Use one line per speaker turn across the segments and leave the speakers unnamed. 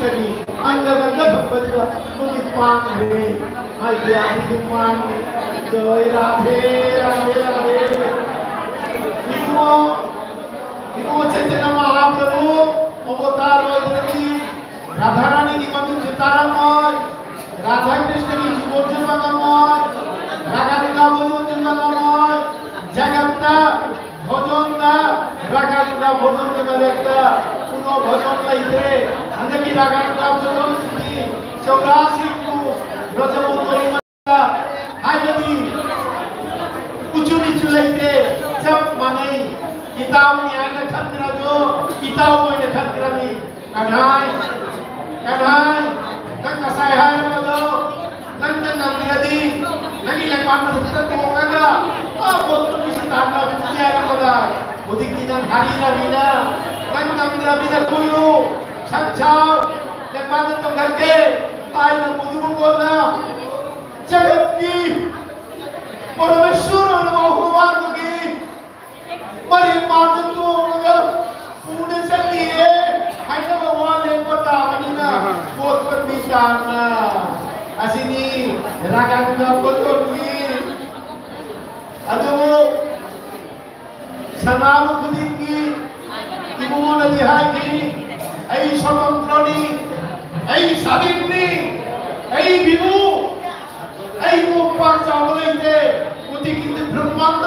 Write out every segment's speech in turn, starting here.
tadi angga betul mungkin panggil ayah hidupan joy radhe itu cendera Mahaprabhu অবতার হয়েছি রাধারানী নিকট সীতারাময় রাধা কৃষ্ণের জীবনজীবনময় রাগানুগা ভজনজীবনময় জগন্না ভজননা রাগানুগা ভজনজীবন একটা পুনো ভজন লাইতে আন্দকি রাগানুগা ভজন স্থিতি 84 কু রজমন্ডলীমা হাইদি উঁচু নিচু লাইতে সব মানে Itaw niya nagkantira do, itaw mo nagkantira ni kanay, nagkasayhay mo do, nagkantira di, nagilagpan mo sa tutungan ka, boto bisitahan na, bisitahan mo da, butik din ang harina, nagkantira binakuyo, saksaw, nagpanan itong garke, tayo ng putulungan na, jagat ki, Parameshwara na mahuhuwan ko ki, परिमाण तो अगर पूरे से लिए है तो भगवान ने बता बनी ना बहुत पर विचारना असीनी रागा का बोलो भी अदो सनाम खुदी की इमोन दिहाई की ऐ स्वतंत्रनी ऐ स्वाधीननी ऐ विभु ऐ मुक्ता चावले थे उठी की ब्रह्मांड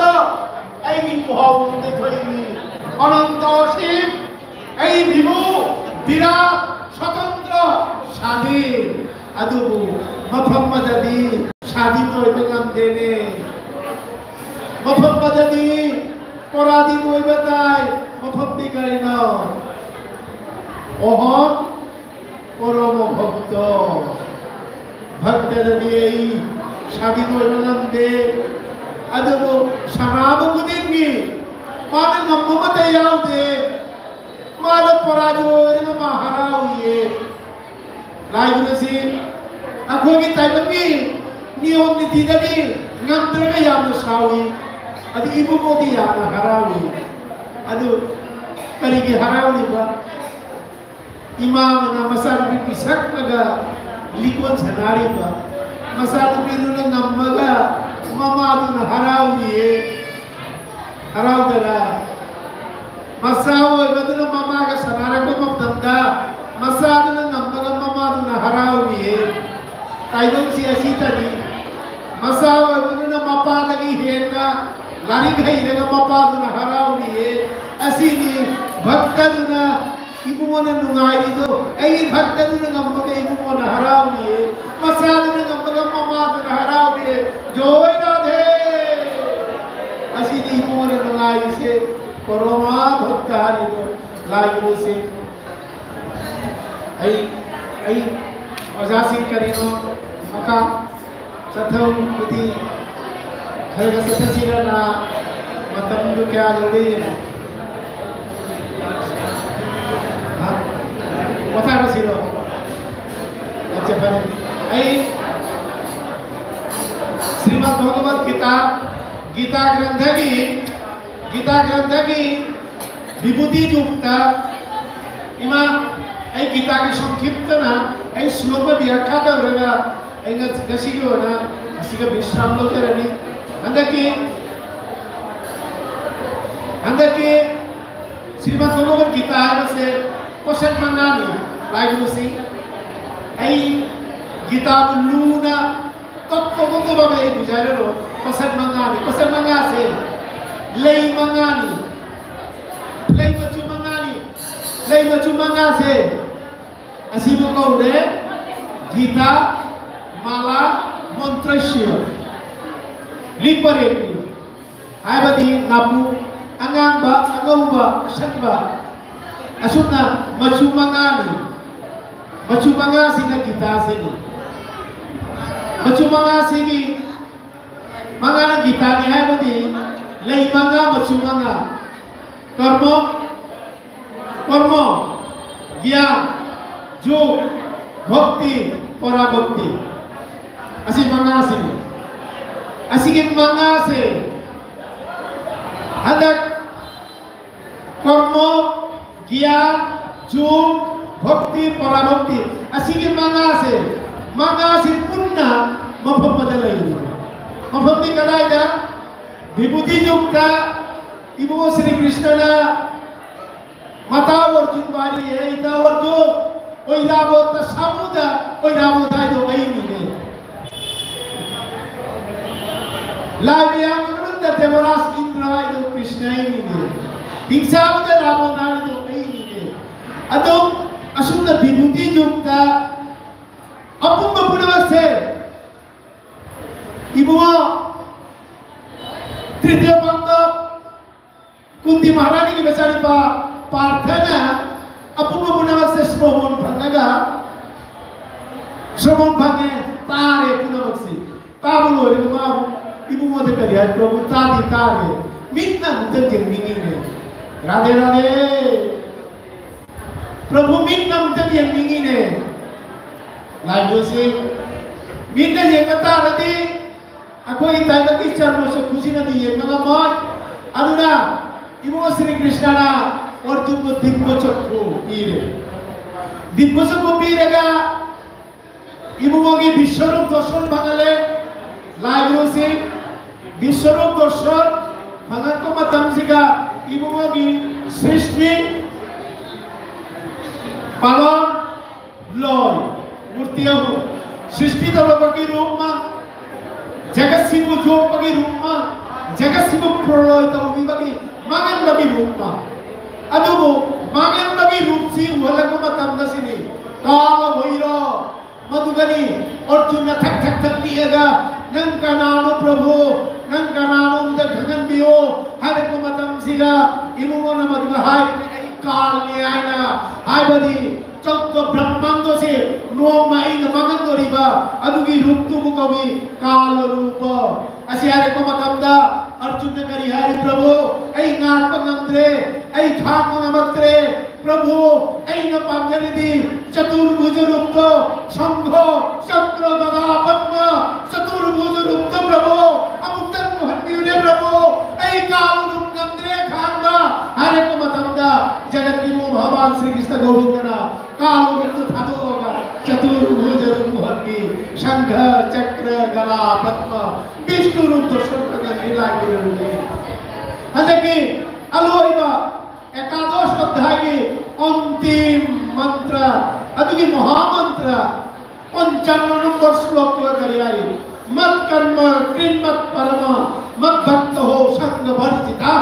এই মহাবুদ্ধ ধরিনি অনন্ত অসীম এই বিভু বিরাট স্বতন্ত্র স্বাধীন আদু মফম্মদি স্বাধীন হইবেন দেনে মফম্মদি পরাধীন হইবে তাই মফম্মিকারী ন অহম পরম ভক্ত ভক্তের এই স্বাধীন হইবেন দে Aduh, sanamu kutinggi, mana ngamuk tayau de, mana peraju ini maharau ye, lagi nasi, aku kita ini niom ni tidak ni, ngam terus yang musawi, aduh ibu mau dia harau, aduh, pergi harau ni ba, imam nama masal pisak naga, likuan senari ba, masal piru ngam naga. Mama tu na harau ye, harau dah. Masao itu na mama ka sanarang ko magdanda. Masa tu na nampak mama tu na harau ye. Tayo siya sita ni. Masao itu na mapa lagi hena, lari kaya na mapa tu na harau ye. Asini bhakta tu na ibu mo na nungai itu. Ay bhakta tu na nampak ibu mo na harau ye. Masa tu na nampak mama tu na harau ye. Joy Radhe, asini ibu mana nungai se, koroma bhakta hari itu lagi se, ay, ojasin karino, maka satham putih, kerja sathasira na, matam itu kya jadi, mata rasiro, macam mana, ay. Shrimad Bhagavad Gita ग्रंथ की विभूति युक्ता इमा ऐ गीता की संक्षिप्त ना ऐ श्लोक में व्याख्या कर रहा ऐ नसी को ना नसी का विश्राम लो कर रही अंदर के श्रीमद् भगवत गीता से क्वेश्चन मंगा लो लाइव नसी ऐ गीता लूना Kau tu bapa ibu cakap lo, pesan mangani se, lei macam mangani se, asyik kau de, Gita malah montrasya, liparet, ayat badi nabu, angang ba, sakba, asupna macam mangani na Gita se ni. Macam mana sih? Mana Gita ni hai budi, lei manga macam mana? Karma, gyan, jog, bhakti, parabhakti. Asyik manga sih. Asyik manga sih. Hendak karma, gyan, jog, bhakti parabhakti asigi mangase punna mafam padalai mafam ni kadai da vibhuti yukta ibu Sri Krishna na mata Arjun bari hai ita Arjun oi rabo ta samuda oi rabo dai do ai ni ne la yang nunda devaras Indra do Krishna ai ni ne Bingsamuda rabo dai do ai ni ne ado asunda vibhuti yukta apumma punavase ibu tridya banda Kunti Maharani की बेचारी प्रार्थना अपने पुनर्वसे श्रवण भंगा श्रवण भंगे तारे पुनर्वसी ताबलो रे मां इबु मते करिया प्रभु तादी तारे मिन्ना मुद्दे जंगिंगी ने राधे राधे प्रभु मिन्ना मुद्दे जंगिंगी ने लाइव से मिन्ना ये कथा रती aku kita lagi cara masuk kusi nanti ya mengamat aduna ibu Sri Krishna na Arjun ko dibbo chakku pire dibbo chakku pire ga ibu mogi bishwarup darshan bangale lagro se bishwarup darshan bangal ko matam siga ibu mogi srishti palon loy murtiyahu srishti dalabaki rupma jagat sibu jo bagi rupma jagat sibu proloy tawi bagi mangan bagi rupma aduh mangan bagi rupsi wala ko matam na sini kala hoiro madugani Arjun na thak diyaga nang kanano prabhu nang kanano uda ghagan biyo hare ko matam siga imu mo na maduga hai kal ni aina hai badi Chokto Brahmando se Noma ina magando riba adugi ruptu mukawi kala rupa asiare ko matamda Arjun ne kari hari prabhu ai ngat pangamtre ai thak pangamtre prabhu ai na pangani di chaturbhuj rupto sangho chakra gada padma chaturbhuj rupto prabhu amuktan mohandiyu ne prabhu ai kala rupnamtre khanda hare ko matamda jagat ki bhagwan Sri Krishna Govindana कालो बिंदु धातु होगा चतुर्भुज रूप मोहनी शंख चक्र गला पद्म विष्णु रूप दर्शन करके लीला गिरे हजकी अलोइबा एकादश अध्याय की अंतिम मंत्र अदुकी महामंत्र 55 नंबर श्लोक को करियाई मत कर्म कृन्मत परम मत भक्त हो संग वर्जिता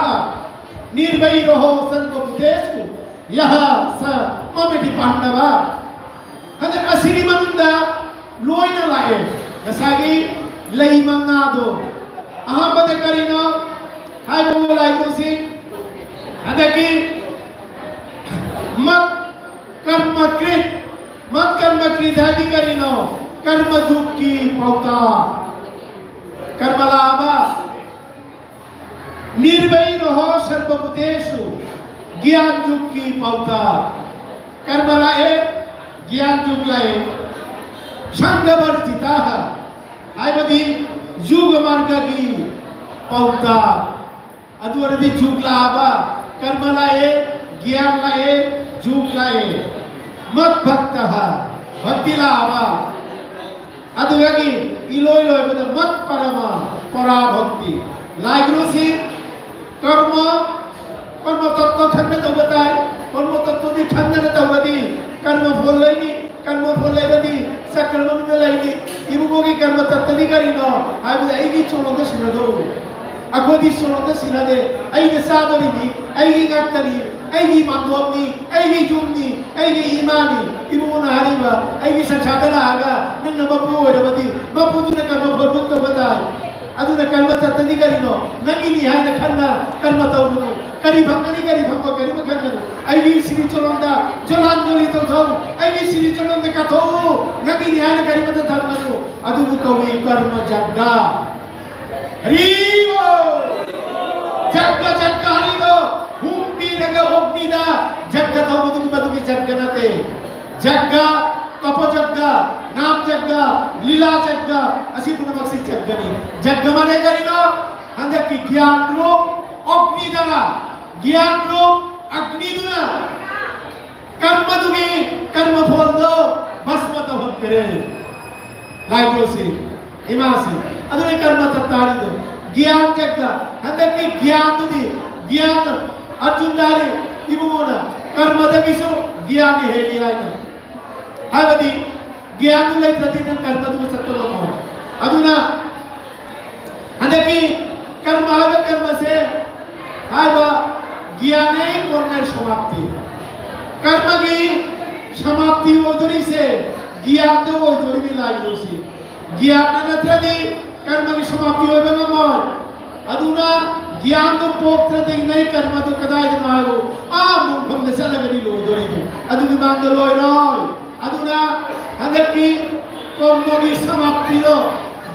निर्वैर हो संग उपदेशु यह स ममेटी पांडवा हजे असली मंदा लोई न लाए जैसागी लई मंगा दो अहाँ बदे करीनो हाय बोलो लाइको सी हजे की मत कर्म कृत है करीनो कर्म दुखी पौता कर्म लाभा निर्वैर रहो सर्वभूतेषु ज्ञान युग की पौता कर्म लाए ज्ञान युग लाए संग वर्जिता आय बदी युग मार्ग की पौता अदुरदी युग लाभा कर्म लाए ज्ञान लाए युग लाए मत भक्त भक्ति लाभा अदुरगी इलोय लोय बद मत परमा परा भक्ति लाइग्रोसी कर्म कर्म तत्व खंड तो बताए कर्म तत्व दी खंड न तो बदी कर्म बोल लेनी कर्म बोल ले बदी सकर्म में लेनी इबु बोगी कर्म तत्व दी करी नो आय बद आईगी चोलो दे सिना दो अगोदी चोलो दे सिना दे आईगे सादरी दी आईगी गक्तरी आईगी मानवनी आईगी जुमनी आईगी ईमानी इबु ना हरीबा आईगी संसाधना आगा नन्न बपु ओरे बदी बपु तुने कर्म बोल तो बताए अदुना कर्म तत्व दी करी नो नगी नि हाय न खन्ना कर्म तो करी भंगनी करी भंगो करी भंगनी आईगी श्री चलोंदा जलांजलि तो थौ आईगी श्री चलोंदे का थौ नगी नि हाय न करी मत धर्मनु अदुनु कवि कर्म जग्गा हरिओ जग्गा जग्गा हरिओ हुंडी लगा होक्नीदा जग्गा तो बदुकी बदुकी जग्गा नते जग्गा तप जग्गा नाम जग्गा लीला जग्गा असी पुनमक्षी जग्गनी जग्गा माने करीनो अंदर की ज्ञान रूप अग्नि द्वारा ज्ञान रूप अग्नि द्वारा कर्म दुगी कर्म फल दो भस्म तो हम करे लाइक से इमासी अदुने कर्म तत्तारी दो ज्ञान जगदा हंदे की ज्ञान दुगी ज्ञान अर्जुन दारी इबु मोना कर्म दगी सो ज्ञान है लिया है हावदी ज्ञान ले प्रतिदिन कर्म दुगी सत्तो लो अदुना हंदे की कर्म आगे कर्म से हावा ज्ञान ही कर्म समाप्ति कर्म की समाप्ति ओदरी से ज्ञान तो ओदरी भी लाई दोषी ज्ञान न थी कर्म की समाप्ति हो गया मोर अदुना ज्ञान तो पोक्त थे नहीं कर्म तो कदाई जमाओ मुंह में से लगनी लो ओदरी को अदुनी मांग लो इरोल अदुना हंदर की कर्म की समाप्ति लो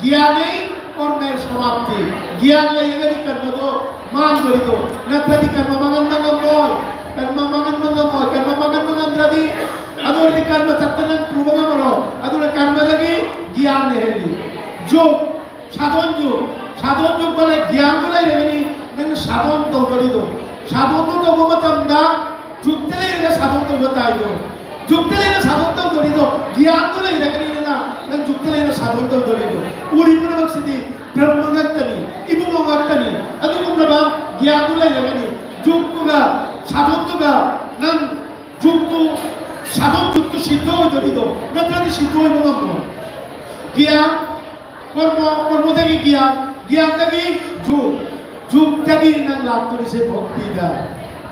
ज्ञान ही कर्म समाप्ति ज्ञान ले ये कर्म तो मान करी दो न थी कर्म मंगन मंगन बोल कर्म मंगन मंगन बोल कर्म मंगन मंगन रवि अदुनी कर्म सत्तन प्रूवंग मरो अदुनी कर्म लगी ज्ञान नहीं जो साधन जो बोले ज्ञान बोले रेवनी मैंने साधन तो करी दो साधन तो वो मतलब ना जुक्ते ले साधन तो बताई दो जुक्ते ले साधन तो करी दो ज्ञान तो ले रेवनी ना मैंने जुक्ते ले साधन तो करी दो उड़ी पर मक्सदी ब्रह्मगतनी इबु मंगतनी अदुनी प्रभा ज्ञान तो ले रेवनी जुक्तुगा साधन तो का नन जुक्तु साधन जुक्तु सिद्धो करी दो न तो सिद्धो ही मंगो ज्ञान कर्म तकी ज्ञान तकी जुग तकी न लातुरी से भक्ति दा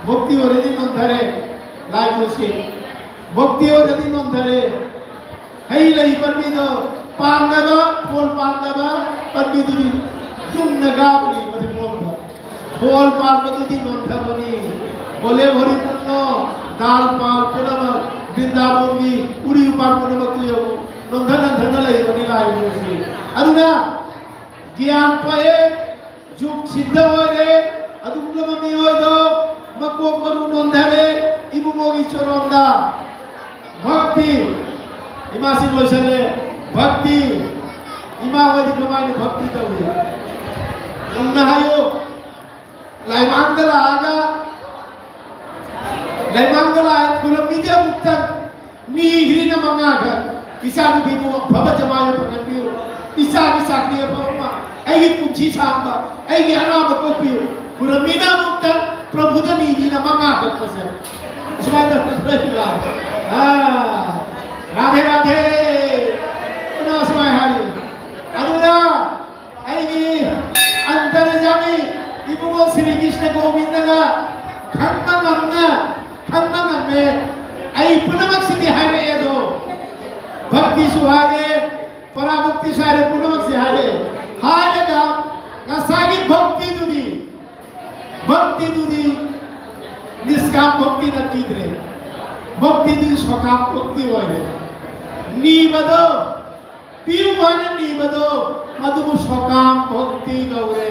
भक्ति हो रही नन धरे लाइक उसे भक्ति हो रही नन धरे है लई पर भी दो पांडवा पोल पांडवा पर भी दूरी तुम नगावनी मत पोल पार्वती नन धरनी बोले भरी पुन्नो दाल पाल पुनः वृंदावन की उड़ी उपार पुनः तुझे नंधन लई बनी लाई उसे अरुणा ज्ञान पाए जुग सिद्ध हो रे अदुग्न मम्मी हो दो मको करू नंधरे इबु मोगी चोरंदा भक्ति इमासी लोचले भक्ति इमावदी प्रमाण भक्ति तो हुई उन्नायो लाइमांगला आगा लाइमांगला कुलम विद्या मुक्तन नीगिरी न मंगाकर किसान भी वो भव जमाये पकड़ियो किसान साक्रिय परमा ऐगी कुची सांबा ऐगी अनाम कोपियो कुरमीना मुक्तन प्रभु नीगिरी न मंगाकर पसे सुमाइना प्रश्न राधे राधे पुनः समय हारी अनुरा ऐगी अंतर जामी इबुगो श्री कृष्ण गोविंद का खन्ना में ऐ पुनमक सिद्धि हारे ये दो भक्ति सुहागे पराभक्ति सारे पुनमक से हारे का नसागी भक्ति दुदी निष्काम भक्ति न कीद्रे भक्ति दी स्वकाम भक्ति होए नीबदो पीऊ भाने नीबदो मधुमु स्वकाम भक्ति गौरे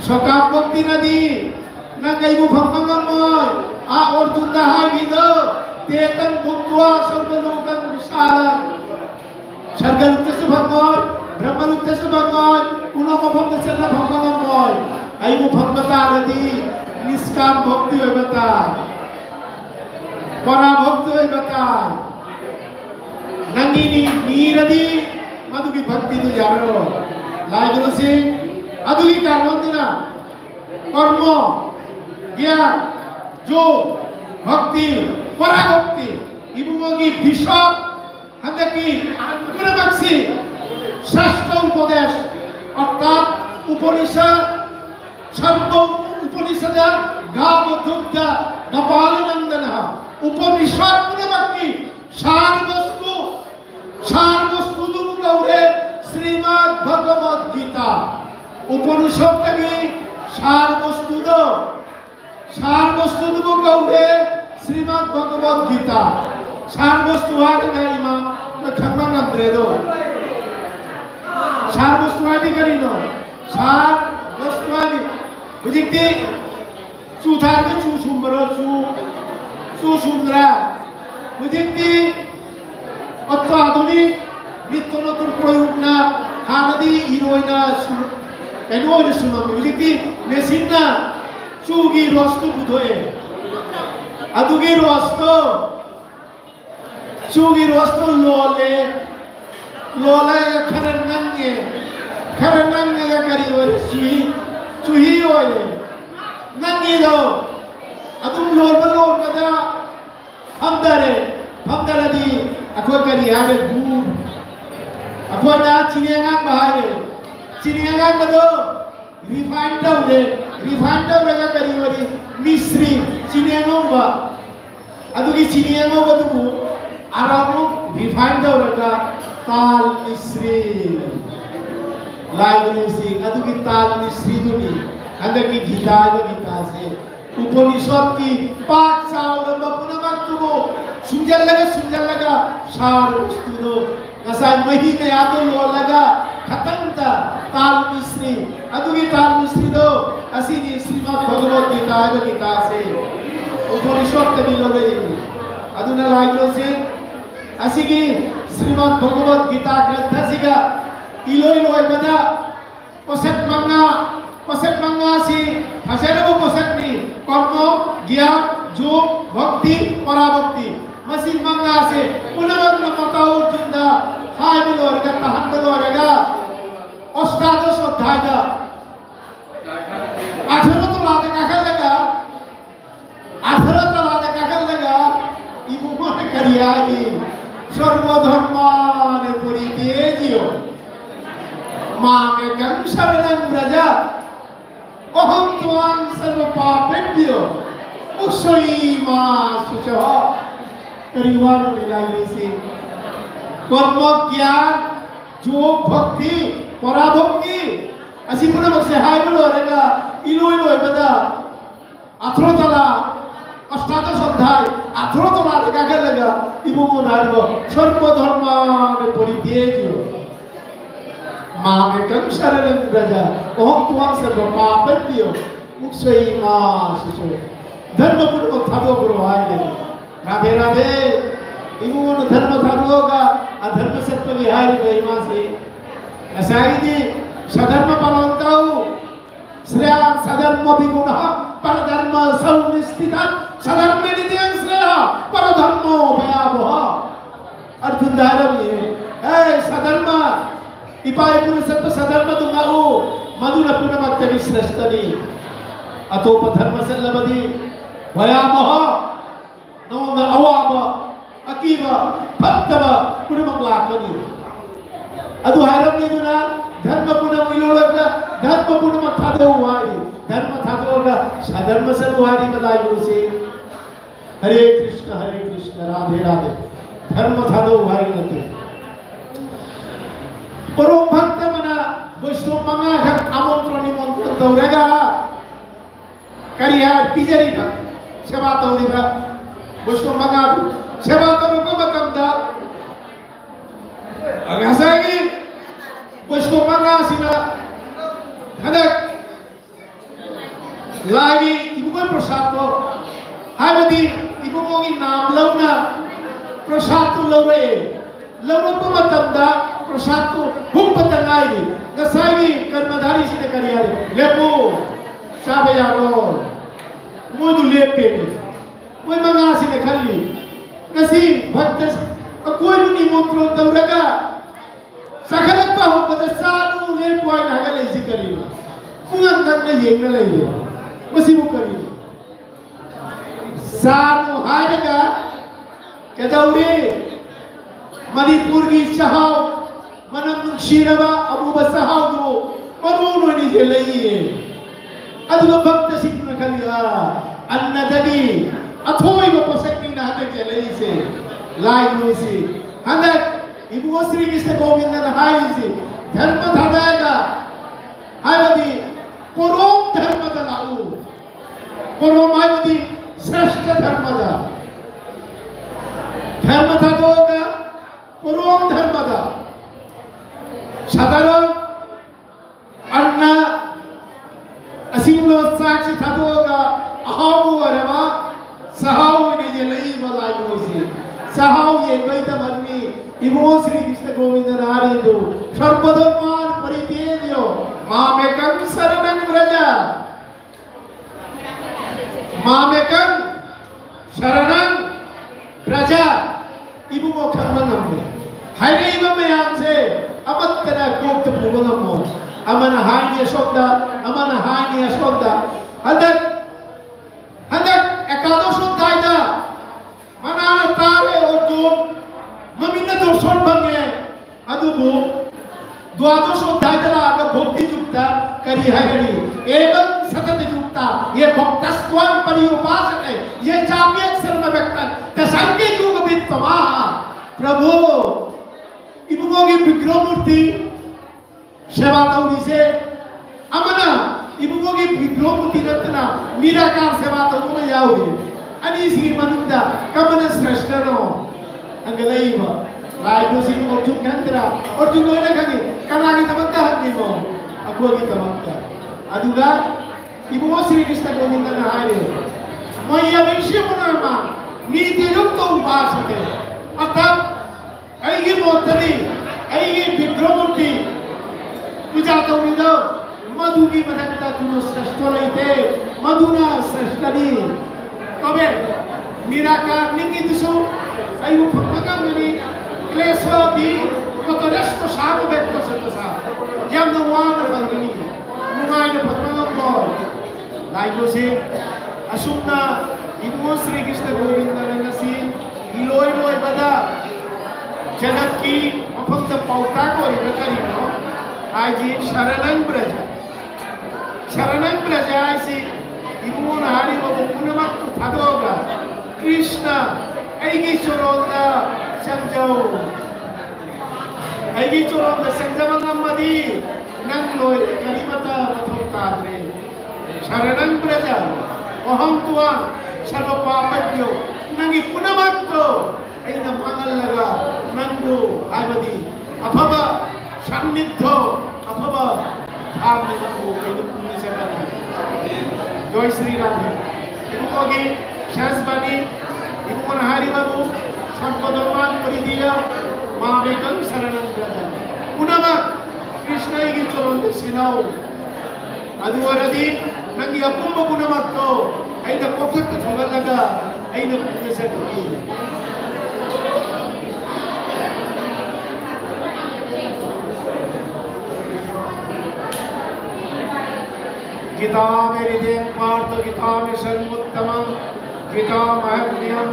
स्वकाम भक्ति नदी न कई वो भक्तंगम मोय आ और दुंदा हाय विदो तेतन भुक्वा सर्वलोकन विशाल सर्वलोकस्य भगवान ब्रह्मलोकस्य भगवान उनो को भक्त से न भक्तंगम मोय आई वो भक्तता नदी निष्काम भक्ति होय बता परा भक्ति होय बता नंगिनी नीरदी मधु की भक्ति तो जानो लाइक से अदुली कार्बंदिना कर्म ज्ञान जो भक्ति पराभक्ति इबुमोगी विश्व हंदकी पुनमक्षी श्रेष्ठ उपदेश अर्थात उपनिषद शब्द उपनिषद गाव दुग्ध नपाल नंदन उपनिषद पुनमक्षी सार वस्तु दुर्गौरे श्रीमद् भगवद गीता उपनिषद की सार वस्तु दुर्गौरे श्रीमद् भगवद गीता सार वस्तु आदि नहीं मां न खम्मा न ब्रेदो सार वस्तु आदि करी नो सार वस्तु आदि बुझिते सुधार के सुसुम्बरो सुसुंदरा बुझिते अत्व आधुनिक नित्य नतुन प्रयोग ना हानदी इरोइना एनोरे सुनो बुझिते मेसिना चुगी रस्तु बुधोए अदुगी रस्तो Sugi rosto lole ya karanang ya kari wari suhi oye nangi do atum lol kada hamdare di aku kari ade gur aku ada ciniangan bahare ciniangan kado refined down raga kari wari misri ciniangan ba adu ki ciniangan ba tu aramu refined down raga tal misri live सी अदु की ताल में श्रीधुनी अंदर की गीता से उपनिषद की पाठ साल बपुना मक्तुबो सुंजल लगा सार स्तुनो नसा महीने आतो लो लगा खत्म था ताल मिश्री अदु की ताल मिश्री दो असी जी श्रीमद् भगवत गीता से उपनिषद के दिलो गई अदु न लाइव से असी की श्रीमद् भगवत गीता ग्रंथ सिगा Iloy bada poset manga si hasera ko poset ni karma gyan jog bhakti parabhakti masin manga se punavan matau jinda hai bilor ka tahan bilor ga ostado sodhaja 18 to late kakal laga ibu ma kariyai sarva dharmane puritejiyo मामे कं शरणं व्रजा अहं त्वां सर्व पापेभ्यो मुक्षयिमा शुचः परिवार मिलाइए से कर्म ज्ञान योग भक्ति पराभक्ति असी पुनः बक्से हाय बोलो रहेगा इलो बदा अथरो तला अष्टादश अध्याय अथरो तला लगा कर लगा इबो नारगो सर्व धर्माने परित्यज्य मामे कं शरणं व्रजा अहं त्वां सर्व पापेभ्यो मुक्षयिमा शुचः धर्म पुनः थादो गुरु आए राधे राधे इमोन धर्म थादोगा अधर्म सत्य विहारी महिमा से ऐसा ही सधर्म पलंताऊ श्रेया सधर्म विगुणः परधर्म सौनिष्ठिता सधर्म नित्यं श्रेया परधर्मो भयावह अर्जुन धारम ये सधर्म इपाय पुरुष सत्य सधर्म दुंगाऊ मधुर पुनः मत्य विश्रेष्ठनी अतोप धर्म से लबदी भयावह नवंग अवाब अकीबा भक्तवा पुनः मगलाकनी अदु हारम निदुना धर्म पुनः मिलोलका धर्म पुनः थादो वारी धर्म थादोगा सधर्म से वारी बदायु से हरे कृष्ण राधे राधे धर्म थादो वारी नते परम भक्त मना वैष्णव मंगा घट आमंत्रण निमंत्रण दौरेगा करिया पिजरी का सेवा तौरी का वैष्णव मंगा सेवा तौरी को बकमदा अगसागी वैष्णव मंगा सिना हदक लागी इबु को प्रसाद को हाबदी इबु को की नाम लौना प्रसाद को लौरे लौरो को बकमदा प्रसाद को हुम पतंगाई गसागी कर्मधारी से करिया लेपो साबयारो मोदु लेपे कोई मंगा से खाली नसी भक्त कोई भी मंत्र दौड़ेगा सकलक पाहु बदसानु ले कोई नागल ऐसी करी कुंगन करने येंग ले ले मसी वो करी सानु हारेगा क्या दौड़े मणिपुर की सहाव मनम शीरवा अबू बसहाव दो मरुनो नहीं चले ये अदुग भक्त सिंह नखलिया अन्नदगी अथोई को पसक्नी नाते चले इसे लाइव इसे हंदक इबु श्री कृष्ण गोविंद हाय इसे धर्म धादाएगा हायवदी परोम धर्म दलाऊ परोम हायवदी श्रेष्ठ धर्म दा धर्म धादोगा परोम धर्म दा साधारण अन्ना असीम साक्षी थादोगा अहाबु अरवा सहाव ने जे लई बलायो से सहाव ये द्वैत भक्ति इमो श्री कृष्ण गोविंद नारी दो सर्वधर्मान परित्यज्य मामेकं शरणं व्रजा मामेकं शरणं व्रजा ibu mo khang ngam hai nei ba mayam se amat kana kok te pugo ngam amana hai ni shobda amana hai ni shobda handak ekadosho daida mana tare orjun mamina dorshon bange adubu द्वादशो दायरा अगर भक्ति युक्ता करी है गरी एवं सतत युक्ता ये भक्तस्त्वं परिउपासक है ये चाप्यक शरण व्यक्तन तसंगे युग वित्तवाह प्रभु इबुगोगी विग्रह मूर्ति सेवा दौरी से अमना इबुगोगी विग्रह मूर्ति रत्ना निराकार सेवा दौरी में जाओगे अनि इसी मनुष्य कमन श्रेष्ठ नो अंगलेइवा Lalu sini orjun kantra, orjun mana kami? Karena kita mentah ni mo, aku kita mentah. Aduga, ibu mo Sri Krishna Govinda na hari. Maya Vishya Punarma, ni diruk to upasate. Atab, aigi motani, aigi bikromuti. Puja to nido, madhu ki madhanta tuno srashtolai te, madhuna srashtani. Kabe, nirakar ningi dusu, ayu phakam ni. Kleswa di kotoresto saru bekto setasa yang nuwana bangini nungai na patmangan ko layo si asumna ibu Sri Krishna Govinda na si iloy bada jagat ki mapagta pauta ko ibakari no aji sharanang braja ay si ibu na hari mo punamak adoga Krishna ay gisoronda Sanjau, aigi corom da sanjaman namadi, nang loy kalimata matokadre. Sharanang praja, oham tuan, sarvapapajyo, nangi punamatro, ay namangal laga, nango abadi, apaba sannidho, apaba dhamni nango, ay punya sabana. Joy Sri Ram. Ibu kogi shasbani, ibu manahari babu. Sampadaman peridia, maafkan saranam berada. Punama Krishna ingin calon sinau. Adu aradi nanti apumba punama to, aida kotak terjual laga, aida punya sekali. Kita meri deng parto kita misan uttamam, kita mahadniyam.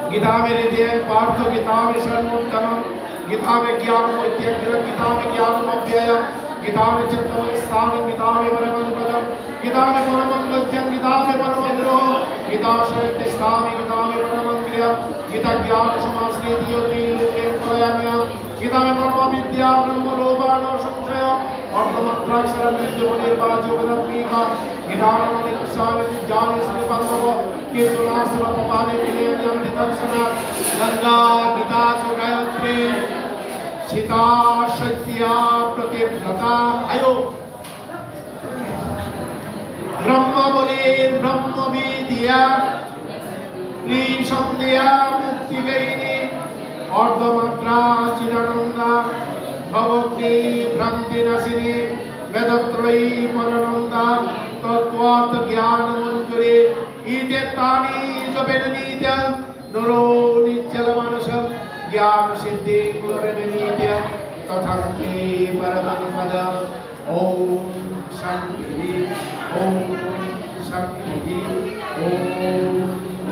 Geeta में नित्य पार्थो गीता में सर्वोत्तमम् गीता में ज्ञानमोद्यम गीता में ज्ञानमव्ययम् गीता में चित्तमस्थानं गीता में परमं पदम् गीता में परमं लक्ष्यं गीता में परमं द्रोह गीता शक्तिस्थानं गीता में परमं क्रियम् गीता ज्ञान समाश्रित योगी लोके प्रयाम्यम् गीता में परम विद्या ब्रह्म लोभानो संशय और तमत्राक्षर निर्वाज्यो वेदत्मिका गीता में निक्षान ज्ञान श्री पद्मो कीर्तनासव पपाने विनय जन्ति दर्शना गंगा गीता सुगायत्री सीता शक्तिया प्रतिव्रता आयो ब्रह्म बोले ब्रह्म विद्या लीन संध्या मुक्ति गईनी अर्धमात्रा चिदानंदा भवती भ्रांति नशिनी वेदत्रयी परनंदा तत्वार्थ ज्ञान मंजूरी इते तानी जपेननीत्य नरो निश्चल मानसम ज्ञान सिद्धि कुलरेनित्य तथांति परमं पदम् ओम शांति ओम शांति ओम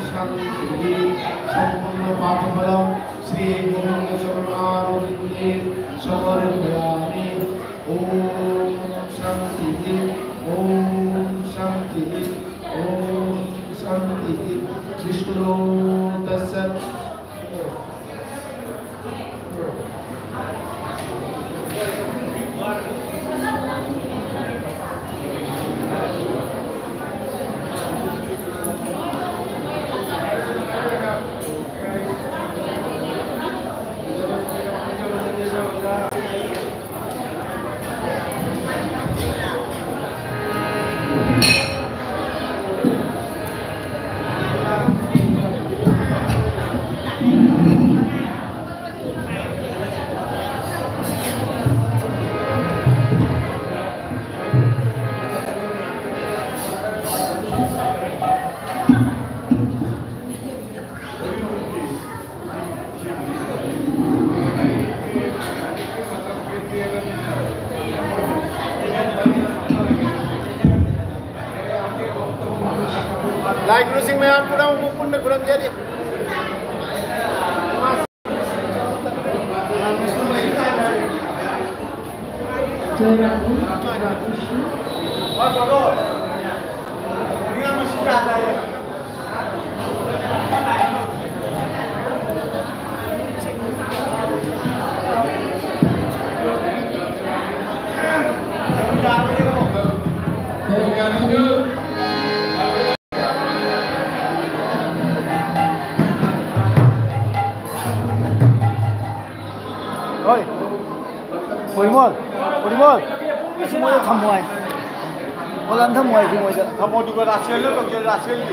शांति संपूर्ण पाठ फलम श्री गोविंद चरणारविंदे समर्पयामि Om Shanti Om Shanti Om Shanti Vishnu तस्सत्
Ôi, Purimal, semuanya tamuai. Orang tamuai semua itu.
Kamu juga rahasia lu, kalau jadi rahasia ni.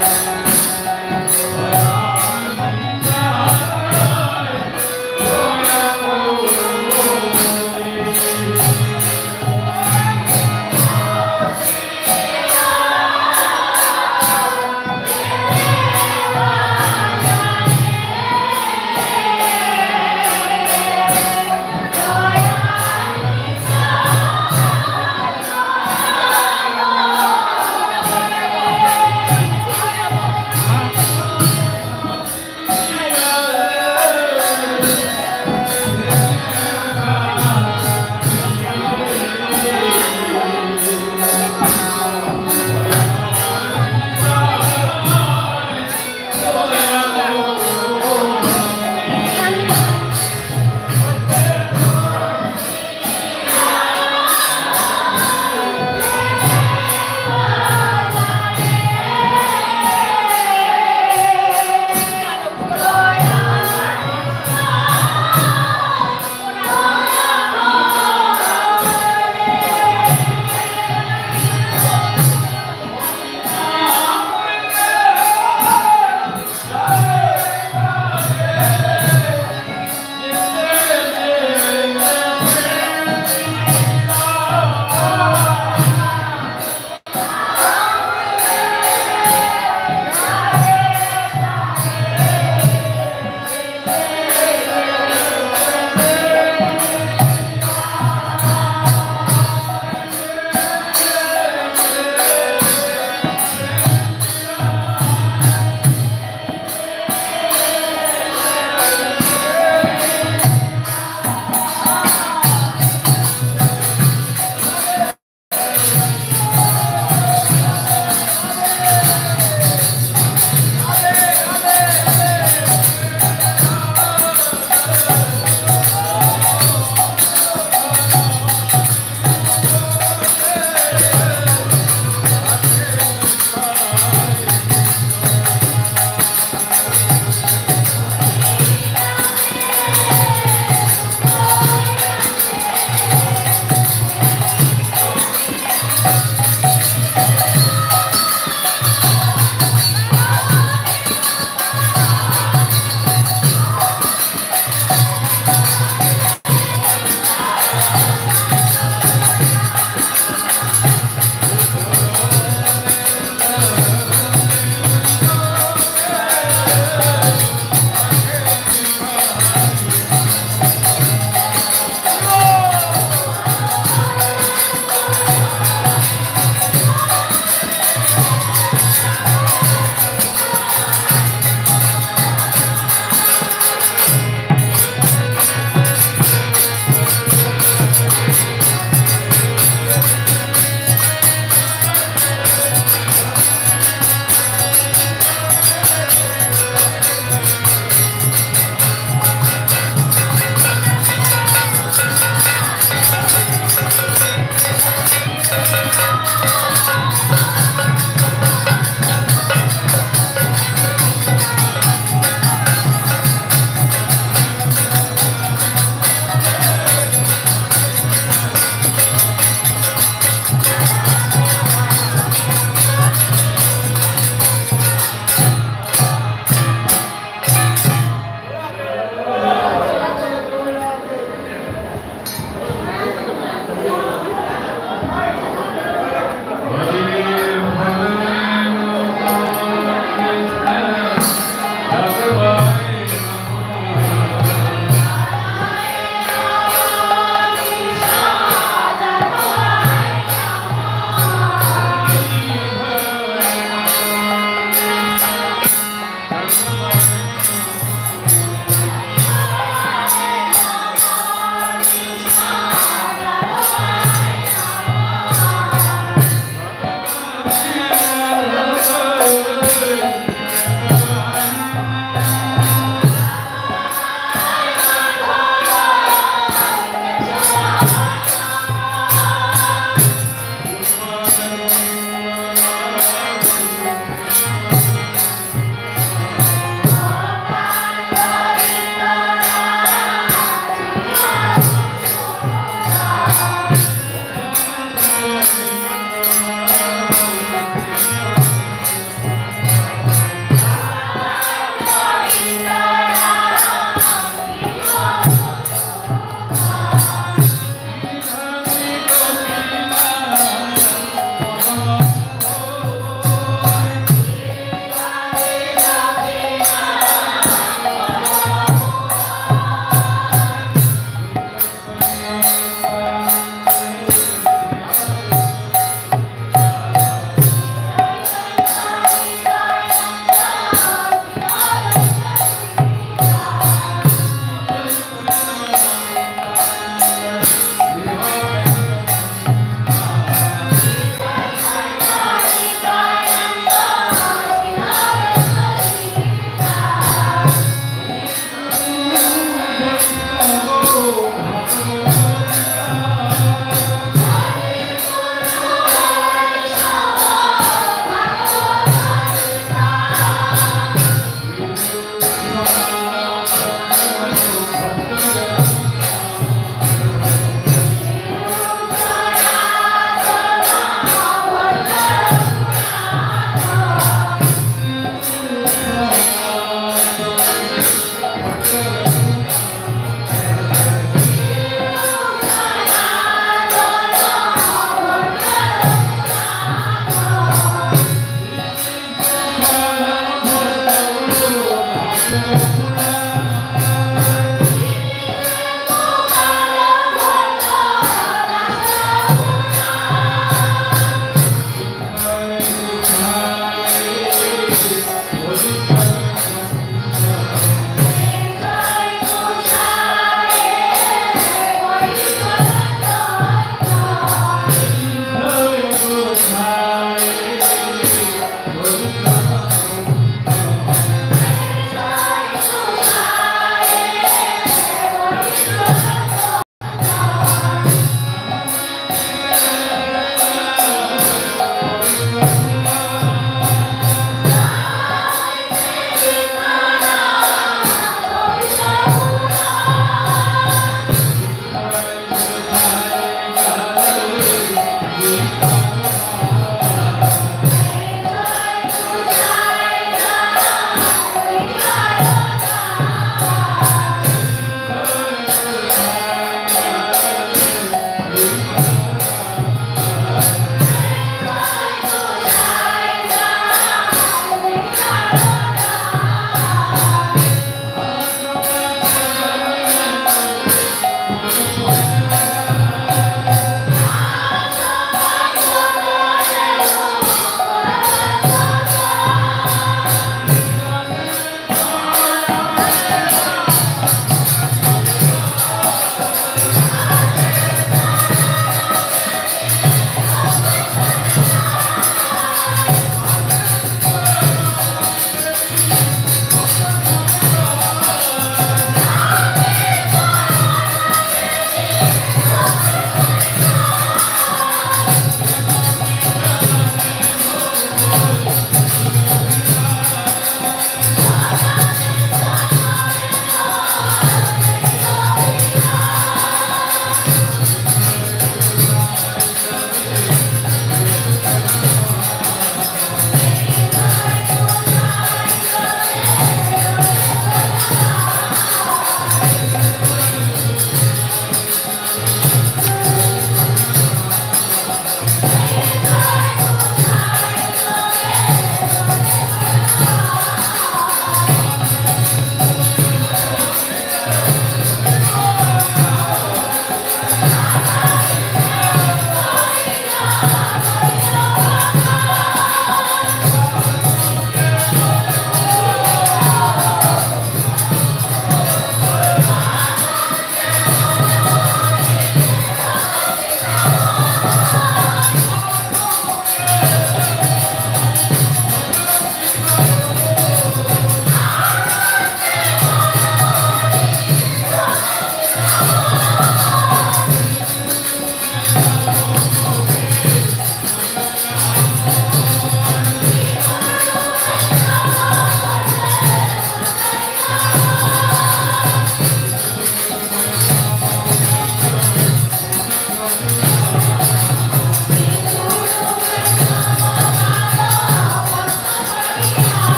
Hãy subscribe cho kênh Ghiền Mì Gõ để không bỏ lỡ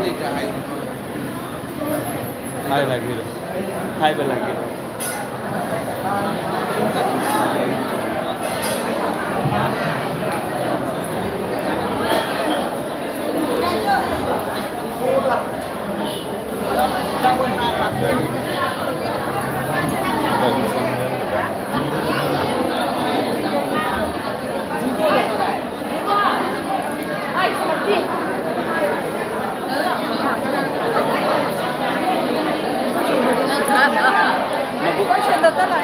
hai lagi loh, hai lagi.
Bukan saya datang